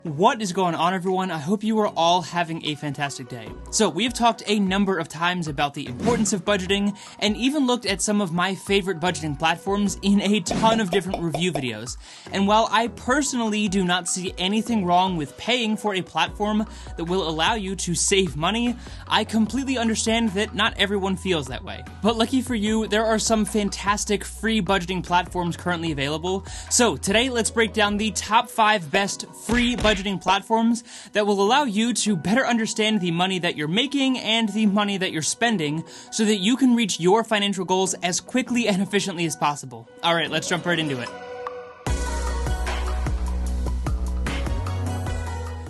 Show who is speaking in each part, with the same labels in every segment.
Speaker 1: What is going on, everyone? I hope you are all having a fantastic day. So we have talked a number of times about the importance of budgeting and even looked at some of my favorite budgeting platforms in a ton of different review videos. And while I personally do not see anything wrong with paying for a platform that will allow you to save money, I completely understand that not everyone feels that way. But lucky for you, there are some fantastic free budgeting platforms currently available. So today, let's break down the top 5 best free budgeting platforms that will allow you to better understand the money that you're making and the money that you're spending so that you can reach your financial goals as quickly and efficiently as possible. All right, let's jump right into it.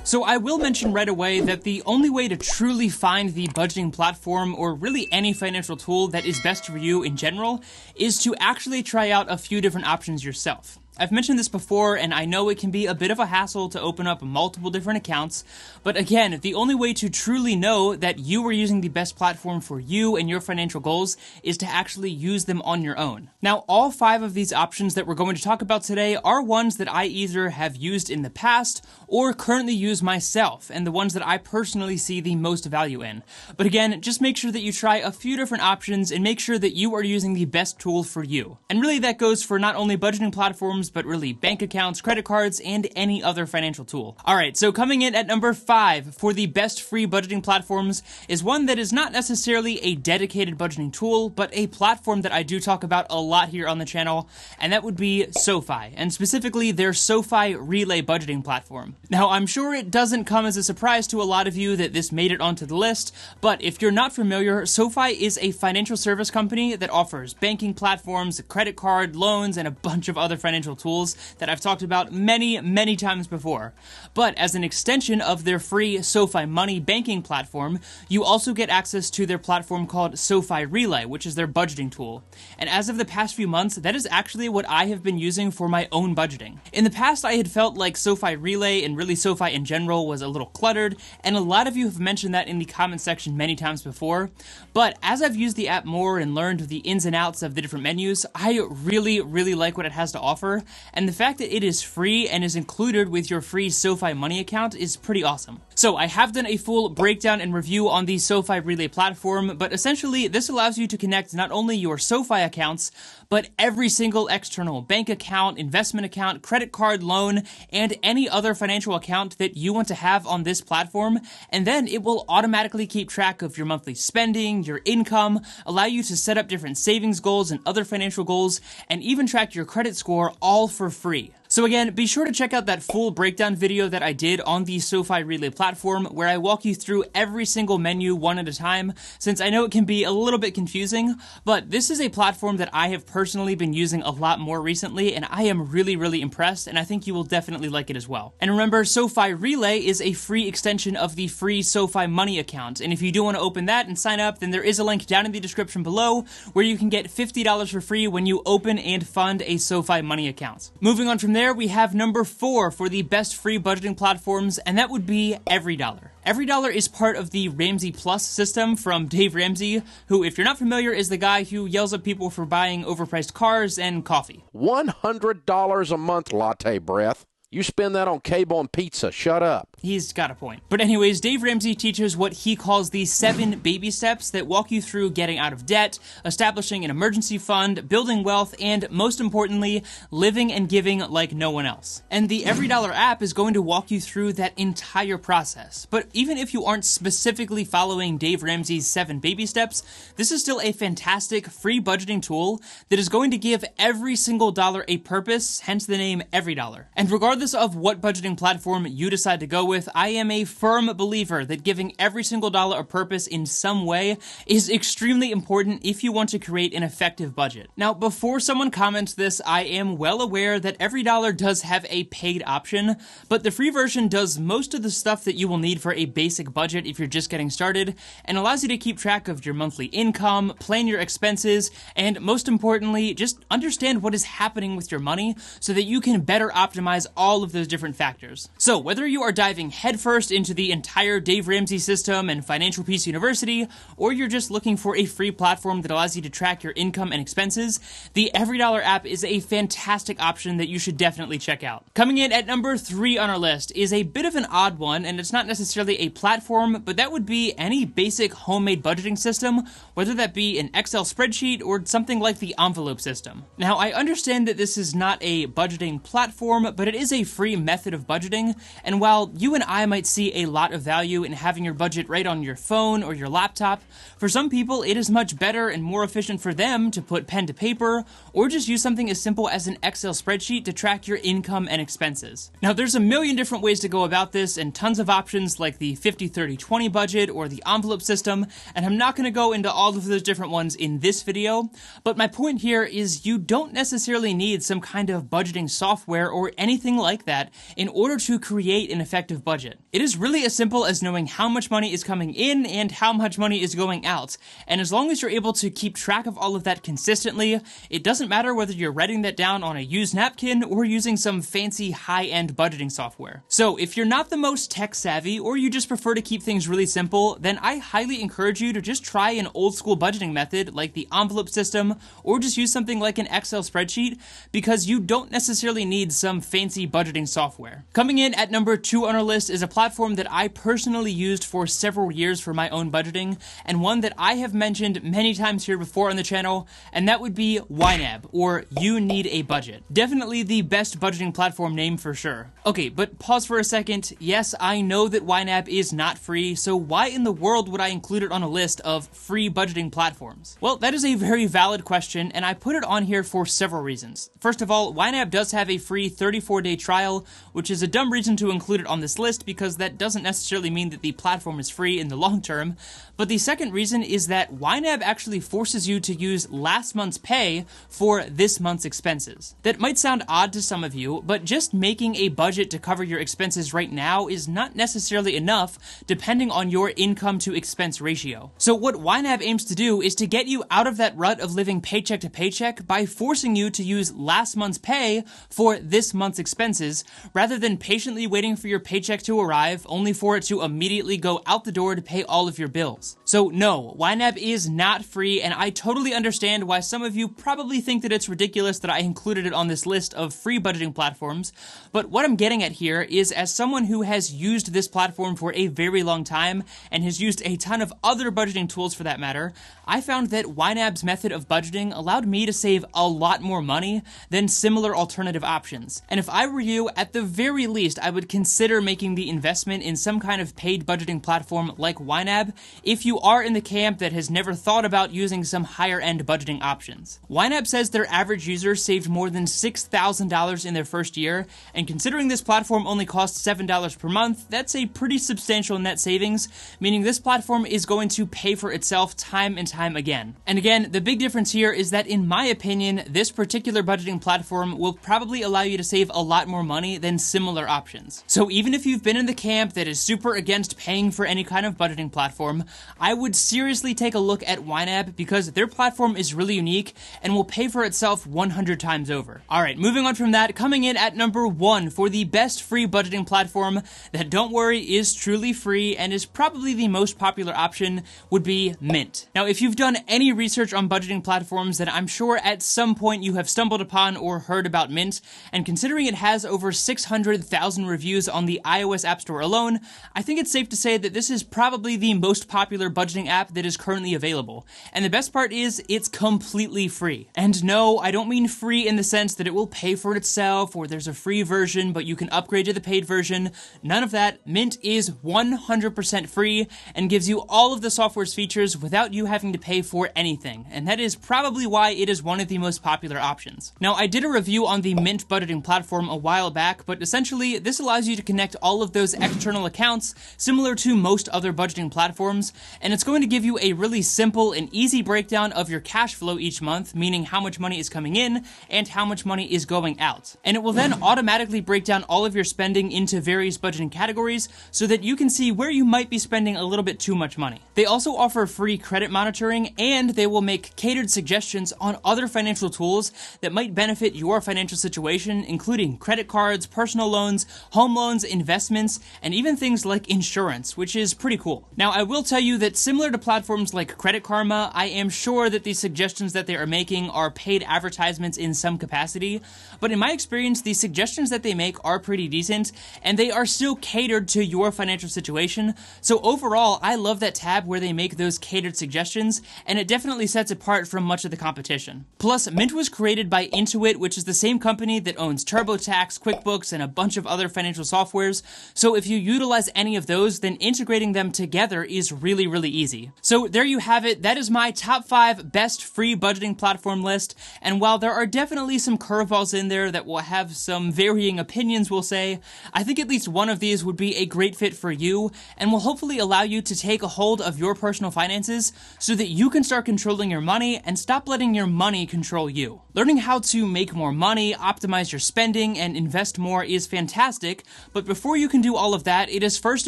Speaker 1: So I will mention right away that the only way to truly find the budgeting platform or really any financial tool that is best for you in general is to actually try out a few different options yourself. I've mentioned this before, and I know it can be a bit of a hassle to open up multiple different accounts, but again, the only way to truly know that you are using the best platform for you and your financial goals is to actually use them on your own. Now, all 5 of these options that we're going to talk about today are ones that I either have used in the past or currently use myself, and the ones that I personally see the most value in. But again, just make sure that you try a few different options and make sure that you are using the best tool for you. And really that goes for not only budgeting platforms, but really bank accounts, credit cards, and any other financial tool. Alright, so coming in at number 5 for the best free budgeting platforms is one that is not necessarily a dedicated budgeting tool, but a platform that I do talk about a lot here on the channel, and that would be SoFi, and specifically their SoFi Relay budgeting platform. Now, I'm sure it doesn't come as a surprise to a lot of you that this made it onto the list, but if you're not familiar, SoFi is a financial service company that offers banking platforms, credit card, loans, and a bunch of other financial tools that I've talked about many times before. But as an extension of their free SoFi Money banking platform, you also get access to their platform called SoFi Relay, which is their budgeting tool. And as of the past few months, that is actually what I have been using for my own budgeting. In the past, I had felt like SoFi Relay and really SoFi in general was a little cluttered, and a lot of you have mentioned that in the comment section many times before. But as I've used the app more and learned the ins and outs of the different menus, I really like what it has to offer. And the fact that it is free and is included with your free SoFi Money account is pretty awesome. So I have done a full breakdown and review on the SoFi Relay platform, but essentially this allows you to connect not only your SoFi accounts, but every single external bank account, investment account, credit card, loan, and any other financial account that you want to have on this platform, and then it will automatically keep track of your monthly spending, your income, allow you to set up different savings goals and other financial goals, and even track your credit score all for free. So again, be sure to check out that full breakdown video that I did on the SoFi Relay platform where I walk you through every single menu one at a time, since I know it can be a little bit confusing, but this is a platform that I have personally been using a lot more recently, and I am really impressed, and I think you will definitely like it as well. And remember, SoFi Relay is a free extension of the free SoFi Money account, and if you do want to open that and sign up, then there is a link down in the description below where you can get $50 for free when you open and fund a SoFi Money account. Moving on from there, we have number 4 for the best free budgeting platforms, and that would be EveryDollar. EveryDollar is part of the Ramsey Plus system from Dave Ramsey, who, if you're not familiar, is the guy who yells at people for buying overpriced cars and coffee.
Speaker 2: $100 a month, latte breath. You spend that on cable and pizza. Shut up.
Speaker 1: He's got a point. But anyways, Dave Ramsey teaches what he calls the 7 baby steps that walk you through getting out of debt, establishing an emergency fund, building wealth, and most importantly, living and giving like no one else. And the EveryDollar app is going to walk you through that entire process. But even if you aren't specifically following Dave Ramsey's 7 baby steps, this is still a fantastic free budgeting tool that is going to give every single dollar a purpose, hence the name EveryDollar. And regardless of what budgeting platform you decide to go with, I am a firm believer that giving every single dollar a purpose in some way is extremely important if you want to create an effective budget. Now, before someone comments this, I am well aware that EveryDollar does have a paid option, but the free version does most of the stuff that you will need for a basic budget if you're just getting started, and allows you to keep track of your monthly income, plan your expenses, and most importantly, just understand what is happening with your money so that you can better optimize all of those different factors. So whether you are diving diving headfirst into the entire Dave Ramsey system and Financial Peace University, or you're just looking for a free platform that allows you to track your income and expenses, the EveryDollar app is a fantastic option that you should definitely check out. Coming in at number 3 on our list is a bit of an odd one, and it's not necessarily a platform, but that would be any basic homemade budgeting system, whether that be an Excel spreadsheet or something like the envelope system. Now, I understand that this is not a budgeting platform, but it is a free method of budgeting, and while you and I might see a lot of value in having your budget right on your phone or your laptop, for some people it is much better and more efficient for them to put pen to paper or just use something as simple as an Excel spreadsheet to track your income and expenses. Now, there's a million different ways to go about this and tons of options like the 50-30-20 budget or the envelope system, and I'm not going to go into all of those different ones in this video, but my point here is you don't necessarily need some kind of budgeting software or anything like that in order to create an effective budget. It is really as simple as knowing how much money is coming in and how much money is going out, and as long as you're able to keep track of all of that consistently, it doesn't matter whether you're writing that down on a used napkin or using some fancy high-end budgeting software. So if you're not the most tech savvy or you just prefer to keep things really simple, then I highly encourage you to just try an old school budgeting method like the envelope system or just use something like an Excel spreadsheet, because you don't necessarily need some fancy budgeting software. Coming in at number 2 on our list is a platform that I personally used for several years for my own budgeting, and one that I have mentioned many times here before on the channel, and that would be YNAB, or You Need a Budget. Definitely the best budgeting platform name for sure. Okay, but pause for a second. Yes, I know that YNAB is not free, so why in the world would I include it on a list of free budgeting platforms? Well, that is a very valid question, and I put it on here for several reasons. First of all, YNAB does have a free 34-day trial, which is a dumb reason to include it on this list because that doesn't necessarily mean that the platform is free in the long term. But the second reason is that YNAB actually forces you to use last month's pay for this month's expenses. That might sound odd to some of you, but just making a budget to cover your expenses right now is not necessarily enough depending on your income to expense ratio. So what YNAB aims to do is to get you out of that rut of living paycheck to paycheck by forcing you to use last month's pay for this month's expenses, rather than patiently waiting for your paycheck to arrive only for it to immediately go out the door to pay all of your bills. So no, YNAB is not free, and I totally understand why some of you probably think that it's ridiculous that I included it on this list of free budgeting platforms, but what I'm getting at here is, as someone who has used this platform for a very long time and has used a ton of other budgeting tools for that matter, I found that YNAB's method of budgeting allowed me to save a lot more money than similar alternative options. And if I were you, at the very least, I would consider making the investment in some kind of paid budgeting platform like YNAB if you are in the camp that has never thought about using some higher-end budgeting options. YNAB says their average user saved more than $6,000 in their first year, and considering this platform only costs $7 per month, that's a pretty substantial net savings, meaning this platform is going to pay for itself time and time again. And again, the big difference here is that, in my opinion, this particular budgeting platform will probably allow you to save a lot more money than similar options. So even if you've been in the camp that is super against paying for any kind of budgeting platform, I would seriously take a look at YNAB because their platform is really unique and will pay for itself 100 times over. Alright, moving on from that, coming in at number 1 for the best free budgeting platform that, don't worry, is truly free and is probably the most popular option would be Mint. Now, if you've done any research on budgeting platforms, then I'm sure at some point you have stumbled upon or heard about Mint, and considering it has over 600,000 reviews on the iOS App Store alone, I think it's safe to say that this is probably the most popular budgeting app that is currently available. And the best part is, it's completely free. And no, I don't mean free in the sense that it will pay for itself or there's a free version but you can upgrade to the paid version. None of that. Mint is 100% free and gives you all of the software's features without you having to pay for anything, and that is probably why it is one of the most popular options. Now, I did a review on the Mint budgeting platform a while back, but essentially this allows you to connect all of those external accounts similar to most other budgeting platforms, and it's going to give you a really simple and easy breakdown of your cash flow each month, meaning how much money is coming in and how much money is going out. And it will then automatically break down all of your spending into various budgeting categories so that you can see where you might be spending a little bit too much money. They also offer free credit monitoring, and they will make catered suggestions on other financial tools that might benefit your financial situation, including credit cards, personal loans, home loans, investments, investments, and even things like insurance, which is pretty cool. Now, I will tell you that similar to platforms like Credit Karma, I am sure that the suggestions that they are making are paid advertisements in some capacity, but in my experience, the suggestions that they make are pretty decent, and they are still catered to your financial situation. So overall, I love that tab where they make those catered suggestions, and it definitely sets apart from much of the competition. Plus, Mint was created by Intuit, which is the same company that owns TurboTax, QuickBooks, and a bunch of other financial softwares. So if you utilize any of those, then integrating them together is really, really easy. So there you have it. That is my top 5 best free budgeting platform list. And while there are definitely some curveballs in there that will have some varying opinions, we'll say, I think at least one of these would be a great fit for you and will hopefully allow you to take a hold of your personal finances so that you can start controlling your money and stop letting your money control you. Learning how to make more money, optimize your spending, and invest more is fantastic, but before you can do all of that, it is first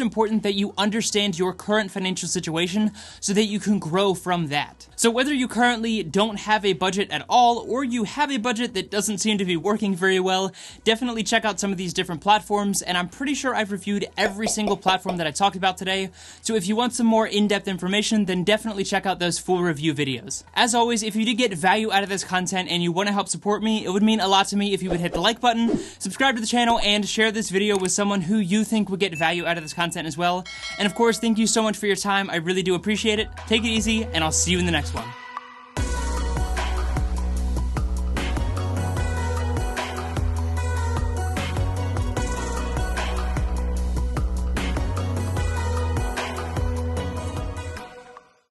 Speaker 1: important that you understand your current financial situation so that you can grow from that. So whether you currently don't have a budget at all, or you have a budget that doesn't seem to be working very well, definitely check out some of these different platforms, and I'm pretty sure I've reviewed every single platform that I talked about today, so if you want some more in-depth information, then definitely check out those full review videos. As always, if you did get value out of this content and you want to help support me, it would mean a lot to me if you would hit the like button, subscribe to the channel, and share this video with someone who you think would get value out of this content as well. And of course, thank you so much for your time. I really do appreciate it. Take it easy, and I'll see you in the next one.